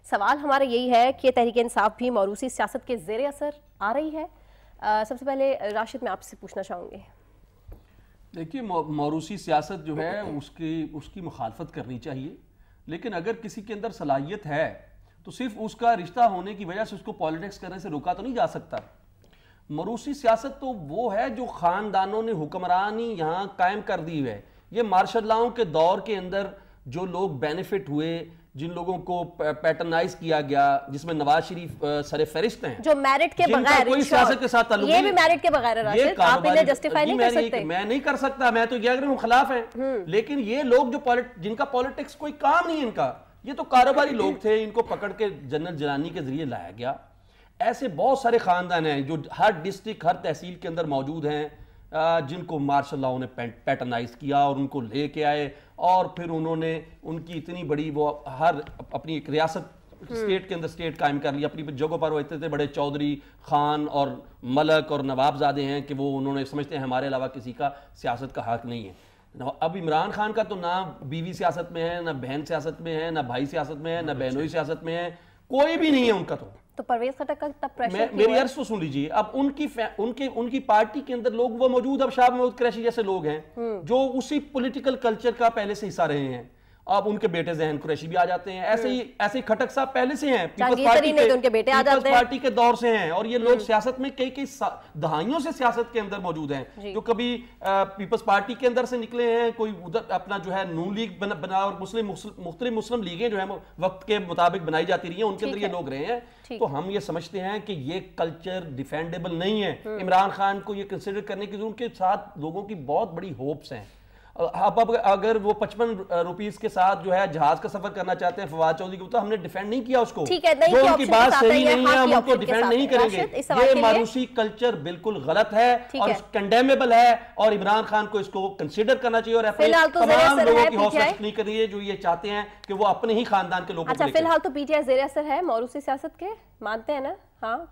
سوال ہمارا یہی ہے کہ تحریک انصاف بھی موروثی سیاست کے زیر اثر آ رہی ہے؟ سب سے پہلے راشد میں آپ سے پوچھنا چاہوں گی. دیکھیے موروثی سیاست جو ہے اس کی مخالفت کرنی چاہیے، لیکن اگر کسی کے اندر صلاحیت ہے تو صرف اس کا رشتہ ہونے کی وجہ سے اس کو پالیٹکس کرنے سے روکا تو نہیں جا سکتا. موروثی سیاست تو وہ ہے جو خاندانوں نے حکمرانی یہاں قائم کر دی ہے. یہ مارشل لاؤں کے دور کے اندر جو لوگ بینیفٹ ہوئے، جن لوگوں کو پیٹرنائز کیا گیا، جس میں نواز شریف سر فہرست ہیں، جو میرٹ کے بغیر کوئی سیاست کے ساتھ تعلق یہ بھی میرٹ کے بغیر ہے راشد، آپ انہیں جسٹیفائی نہیں کر سکتے. میں نہیں کر سکتا، میں تو یہ اگر ہوں خلاف ہیں، لیکن یہ لوگ جو جن کا پالیٹکس کوئی کام نہیں ان کا، یہ تو کاروباری لوگ تھے، ان کو پکڑ کے جنرل جیلانی کے ذریعے لایا گیا. ایسے بہت سارے خاندان ہیں جو ہر ڈسٹرکٹ ہر تحصیل کے اندر موجود ہیں، جن کو مارشل لاؤں نے پیٹرنائز کیا اور ان کو لے کے آئے، اور پھر انہوں نے ان کی اتنی بڑی وہ ہر اپنی ایک ریاست اسٹیٹ کے اندر اسٹیٹ قائم کر لی. اپنی جگہوں پر وہ اتنے بڑے چودھری، خان اور ملک اور نواب زادے ہیں کہ وہ انہوں نے سمجھتے ہیں ہمارے علاوہ کسی کا سیاست کا حق نہیں ہے. اب عمران خان کا تو نہ بیوی سیاست میں ہے، نہ بہن سیاست میں ہے، نہ بھائی سیاست میں ہے، نہ بہنوئی سیاست میں ہے، کوئی بھی نہیں ہے ان کا. تو پرویز خٹک کا تب پریشر میری عرض تو سن لیجیے. اب ان کی پارٹی کے اندر لوگ وہ موجود، اب شاہ محمود قریشی جیسے لوگ ہیں جو اسی پولیٹیکل کلچر کا پہلے سے حصہ رہے ہیں. اب ان کے بیٹے ذہن قریشی بھی آ جاتے ہیں. ایسے ہی کھٹک صاحب پہلے سے ہیں، پیپلز پارٹی کے دور سے ہیں، اور یہ لوگ سیاست میں کئی دہائیوں سے سیاست کے اندر موجود ہیں. جو کبھی پیپلز پارٹی کے اندر سے نکلے ہیں، کوئی ادھر اپنا جو ہے نون لیگ بنا، اور مختلف مسلم لیگیں جو ہیں وقت کے مطابق بنائی جاتی رہی ہیں، ان کے اندر یہ لوگ رہے ہیں. تو ہم یہ سمجھتے ہیں کہ یہ کلچر ڈیفینڈیبل نہیں ہے. عمران خان کو یہ کنسیڈر کرنے کی ضرورت، ان کے ساتھ لوگوں کی بہت بڑی ہوپس ہیں. اب اگر وہ 55 روپیز کے ساتھ جو ہے جہاز کا سفر کرنا چاہتے ہیں فواد چودھری کو، تو ہم نے ڈیفینڈ نہیں کیا اس کو. جو ان کی بات صحیح نہیں ہے ہم ان کو ڈیفینڈ نہیں کریں گے. یہ موروثی کلچر بالکل غلط ہے اور کنڈیمیبل ہے، اور عمران خان کو اس کو کنسیڈر کرنا چاہیے، اور اپنے تمام لوگوں کی حوصلہ افزائی کرنی ہے جو یہ چاہتے ہیں کہ وہ اپنے ہی خاندان کے لوگوں کو. اچھا، فی الحال تو پی ٹی آئی زیر اثر ہے موروثی سیاست کے، مانتے ہیں نا؟ ہاں.